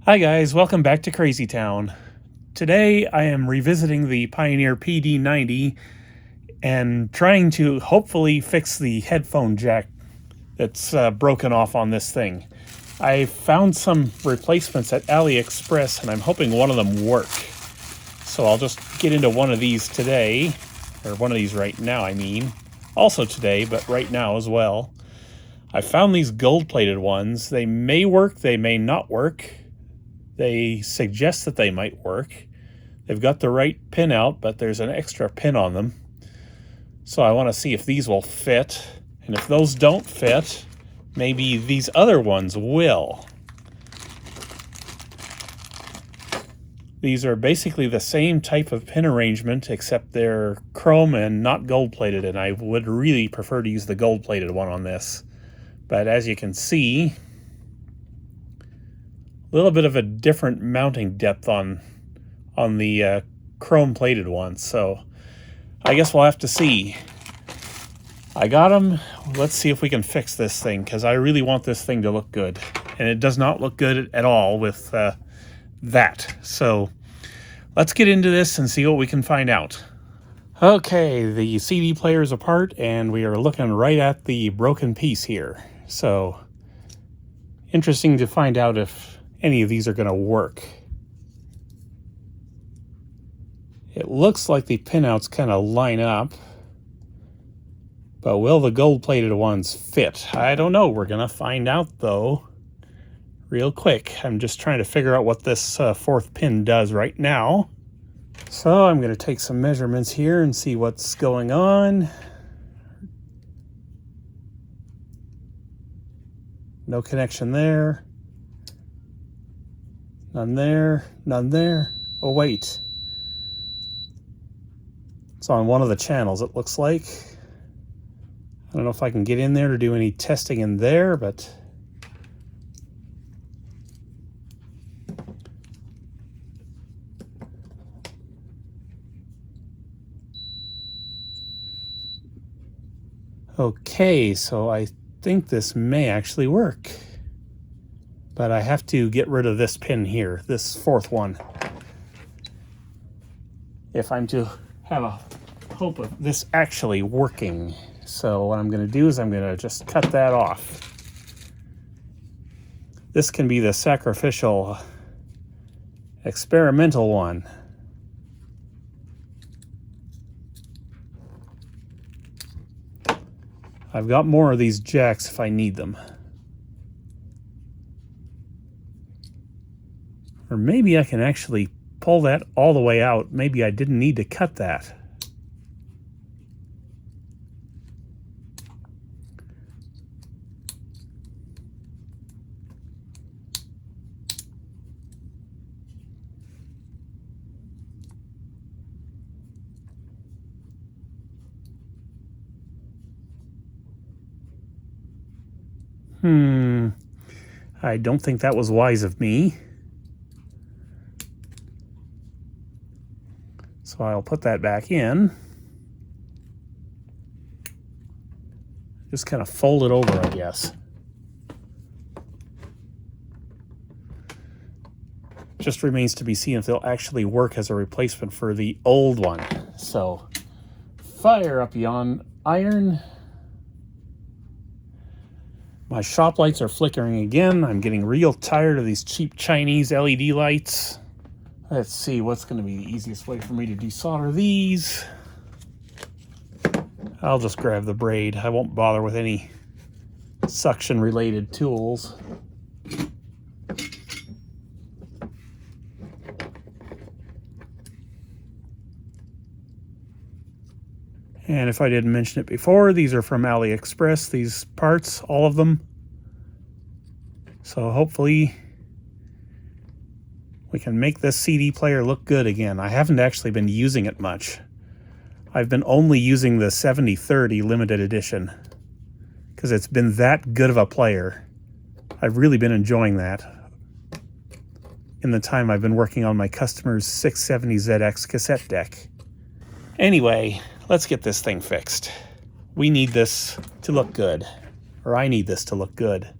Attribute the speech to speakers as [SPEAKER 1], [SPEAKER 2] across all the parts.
[SPEAKER 1] Hi guys, welcome back to Crazy Town. Today I am revisiting the Pioneer P-D90 and trying to hopefully fix the headphone jack that's broken off on this thing. I found some replacements at Aliexpress and I'm hoping one of them work. So I'll just get into one of these today, or one of these right now I mean. Also today, but right now as well. I found these gold-plated ones. They may work, they may not work. They suggest that they might work. They've got the right pin out, but there's an extra pin on them. So I want to see if these will fit. And if those don't fit, maybe these other ones will. These are basically the same type of pin arrangement, except they're chrome and not gold-plated, and I would really prefer to use the gold-plated one on this. But as you can see, a little bit of a different mounting depth on the chrome plated one, so I guess we'll have to see. I got them. Let's see if we can fix this thing, because I really want this thing to look good, and it does not look good at all with that. So let's get into this and see what we can find out. Okay, the CD player is apart and we are looking right at the broken piece here. So interesting to find out if any of these are going to work. It looks like the pinouts kind of line up, but will the gold-plated ones fit? I don't know. We're going to find out, though, real quick. I'm just trying to figure out what this fourth pin does right now. So I'm going to take some measurements here and see what's going on. No connection there. None there, none there. Oh, wait. It's on one of the channels, it looks like. I don't know if I can get in there to do any testing in there, but... Okay, so I think this may actually work. But I have to get rid of this pin here, this fourth one, if I'm to have a hope of this actually working. So what I'm going to do is I'm going to just cut that off. This can be the sacrificial experimental one. I've got more of these jacks if I need them. Or maybe I can actually pull that all the way out. Maybe I didn't need to cut that. I don't think that was wise of me. So I'll put that back in. Just kind of fold it over, I guess. Just remains to be seen if they'll actually work as a replacement for the old one. So fire up yon iron. My shop lights are flickering again. I'm getting real tired of these cheap Chinese LED lights. Let's see what's going to be the easiest way for me to desolder these. I'll just grab the braid. I won't bother with any suction related tools. And if I didn't mention it before, these are from Aliexpress, these parts, all of them. So hopefully we can make this CD player look good again. I haven't actually been using it much. I've been only using the 7030 limited edition because it's been that good of a player. I've really been enjoying that in the time I've been working on my customer's 670ZX cassette deck. Anyway, let's get this thing fixed. We need this to look good, or I need this to look good.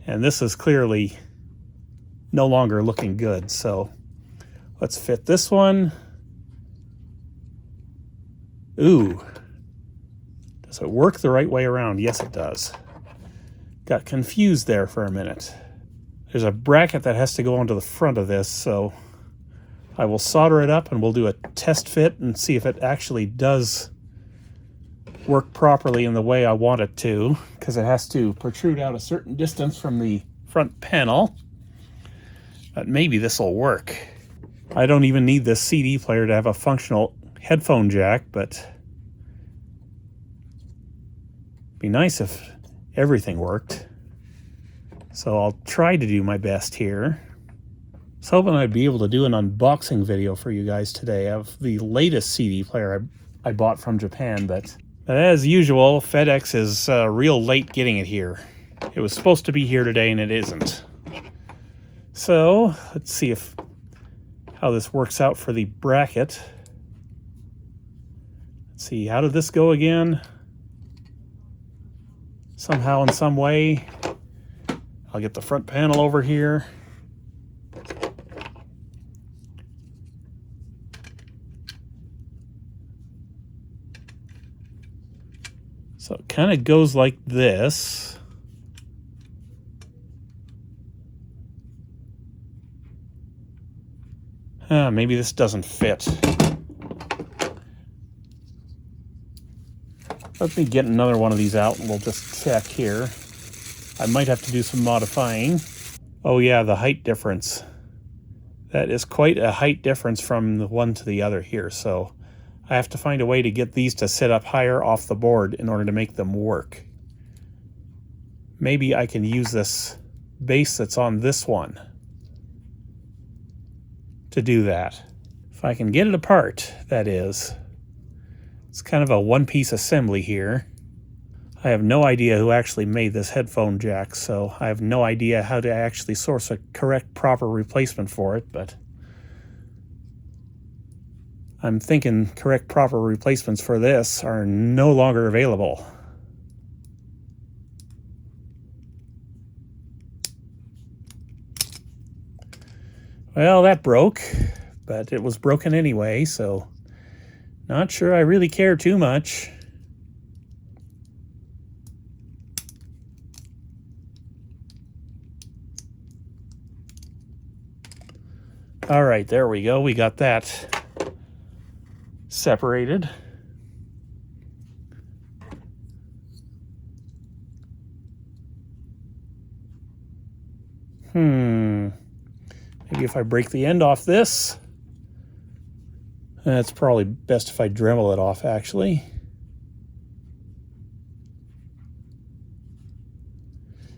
[SPEAKER 1] And this is clearly no longer looking good. So let's fit this one. Ooh, does it work the right way around? Yes, it does. Got confused there for a minute. There's a bracket that has to go onto the front of this, so I will solder it up and we'll do a test fit and see if it actually does work properly in the way I want it to, because it has to protrude out a certain distance from the front panel. But maybe this will work. I don't even need this CD player to have a functional headphone jack, but it'd be nice if everything worked. So I'll try to do my best here. I was hoping I'd be able to do an unboxing video for you guys today of the latest CD player I bought from Japan, but as usual, FedEx is real late getting it here. It was supposed to be here today and it isn't. So let's see how this works out for the bracket. Let's see, how did this go again? Somehow in some way. I'll get the front panel over here. So it kind of goes like this. Maybe this doesn't fit. Let me get another one of these out and we'll just check here. I might have to do some modifying. Oh yeah, the height difference. That is quite a height difference from the one to the other here, so I have to find a way to get these to sit up higher off the board in order to make them work. Maybe I can use this base that's on this one to do that. If I can get it apart, that is. It's kind of a one-piece assembly here. I have no idea who actually made this headphone jack, so I have no idea how to actually source a correct, proper replacement for it, but I'm thinking correct, proper replacements for this are no longer available. Well, that broke, but it was broken anyway, so not sure I really care too much. All right, there we go. We got that separated. Maybe if I break the end off this, it's probably best if I Dremel it off, actually.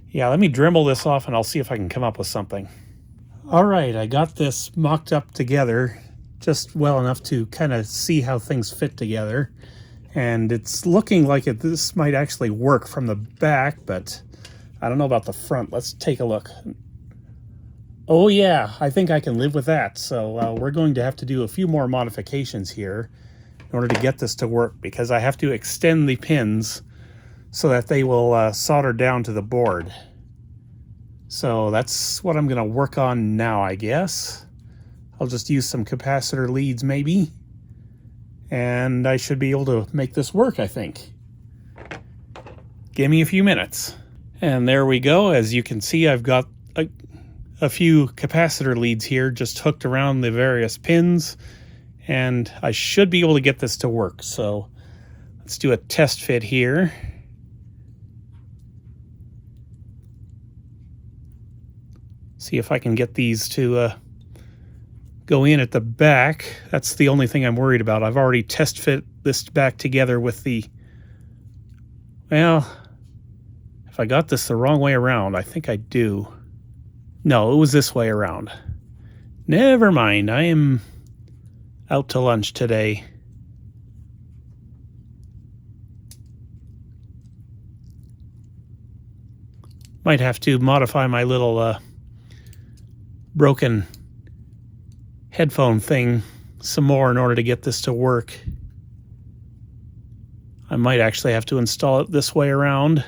[SPEAKER 1] Yeah, let me Dremel this off and I'll see if I can come up with something. All right, I got this mocked up together just well enough to kind of see how things fit together. And it's looking like this might actually work from the back, but I don't know about the front. Let's take a look. Oh yeah, I think I can live with that. So we're going to have to do a few more modifications here in order to get this to work, because I have to extend the pins so that they will solder down to the board. So that's what I'm going to work on now, I guess. I'll just use some capacitor leads maybe, and I should be able to make this work, I think. Give me a few minutes. And there we go. As you can see, I've got a few capacitor leads here just hooked around the various pins, and I should be able to get this to work. So let's do a test fit here. See if I can get these to go in at the back. That's the only thing I'm worried about. I've already test fit this back together with the, well, if I got this the wrong way around, I think I do. No, it was this way around. Never mind, I am out to lunch today. Might have to modify my little broken headphone thing some more in order to get this to work. I might actually have to install it this way around.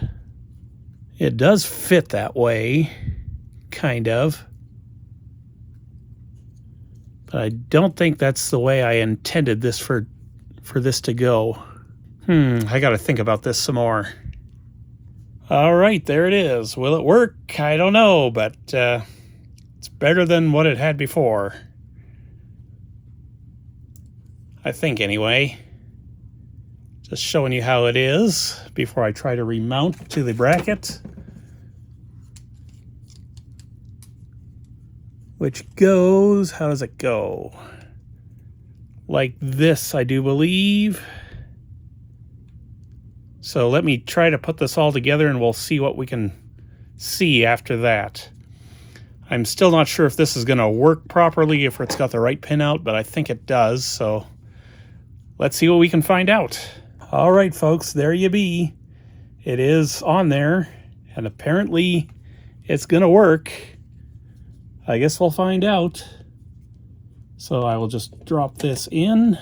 [SPEAKER 1] It does fit that way, kind of. But I don't think that's the way I intended this for this to go. I gotta think about this some more. All right, there it is. Will it work? I don't know, but it's better than what it had before. I think anyway. Just showing you how it is before I try to remount to the bracket. Which goes, how does it go? Like this, I do believe. So let me try to put this all together and we'll see what we can see after that. I'm still not sure if this is going to work properly, if it's got the right pin out, but I think it does. So let's see what we can find out. All right, folks, there you be. It is on there, and apparently it's going to work. I guess we'll find out. So I will just drop this in.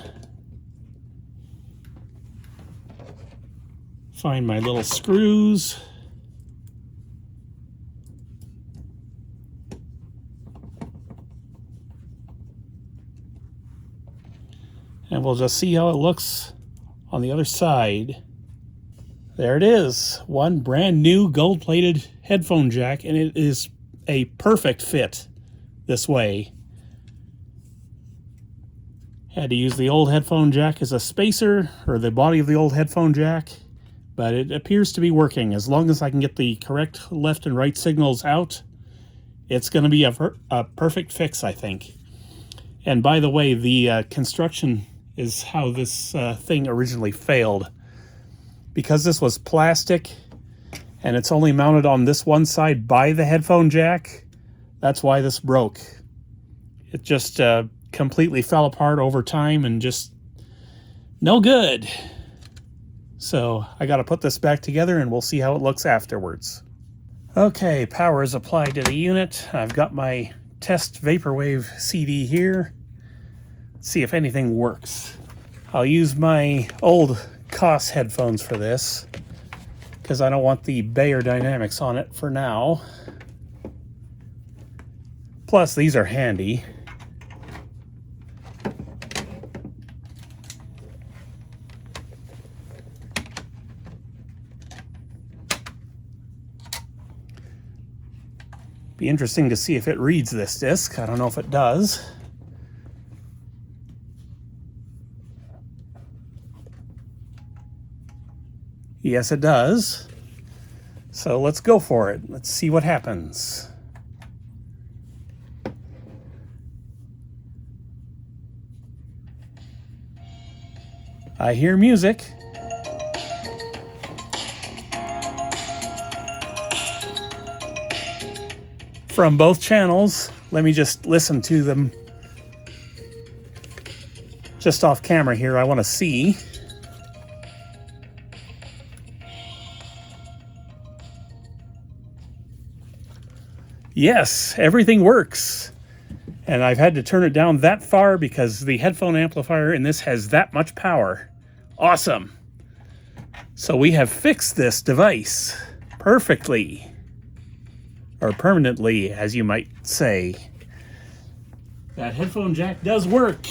[SPEAKER 1] Find my little screws. And we'll just see how it looks on the other side. There it is. One brand new gold-plated headphone jack, and it is a perfect fit this way. Had to use the old headphone jack as a spacer, or the body of the old headphone jack, but it appears to be working. As long as I can get the correct left and right signals out, it's going to be a perfect fix, I think. And by the way, the construction is how this thing originally failed. Because this was plastic, and it's only mounted on this one side by the headphone jack, that's why this broke. It just completely fell apart over time and just no good. So I got to put this back together and we'll see how it looks afterwards. Okay, power is applied to the unit. I've got my test vaporwave CD here. Let's see if anything works. I'll use my old COS headphones for this because I don't want the Bayer Dynamics on it for now. Plus, these are handy. Be interesting to see if it reads this disc. I don't know if it does. Yes, it does. So let's go for it. Let's see what happens. I hear music. From both channels. Let me just listen to them just off camera here. I want to see. Yes, everything works. And I've had to turn it down that far because the headphone amplifier in this has that much power. Awesome. So we have fixed this device perfectly. Or permanently, as you might say. That headphone jack does work.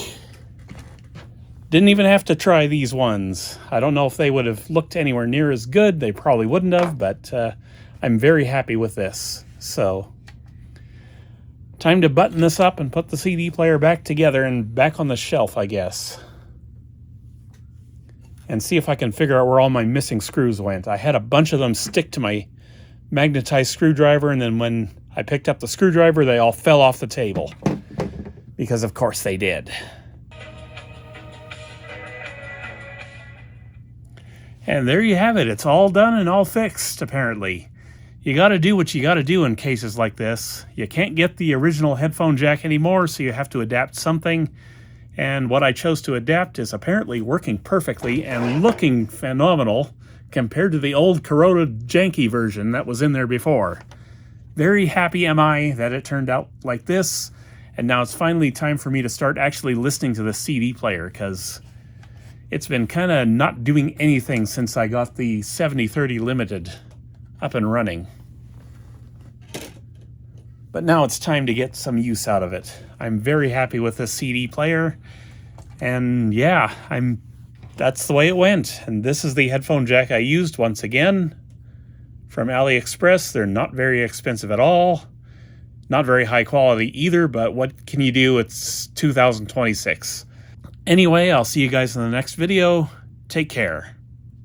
[SPEAKER 1] Didn't even have to try these ones. I don't know if they would have looked anywhere near as good. They probably wouldn't have, but I'm very happy with this. So, time to button this up and put the CD player back together and back on the shelf, I guess. And see if I can figure out where all my missing screws went. I had a bunch of them stick to my magnetized screwdriver, and then when I picked up the screwdriver, they all fell off the table. Because of course they did. And there you have it. It's all done and all fixed, apparently. You gotta do what you gotta do in cases like this. You can't get the original headphone jack anymore, so you have to adapt something. And what I chose to adapt is apparently working perfectly and looking phenomenal compared to the old corroded, janky version that was in there before. Very happy am I that it turned out like this, and now it's finally time for me to start actually listening to the CD player, because it's been kind of not doing anything since I got the 7030 Limited up and running. but now it's time to get some use out of it. I'm very happy with this CD player, and yeah, that's the way it went. And this is the headphone jack I used once again from Aliexpress. They're not very expensive at all, not very high quality either, but what can you do? It's 2026. Anyway, I'll see you guys in the next video. Take care.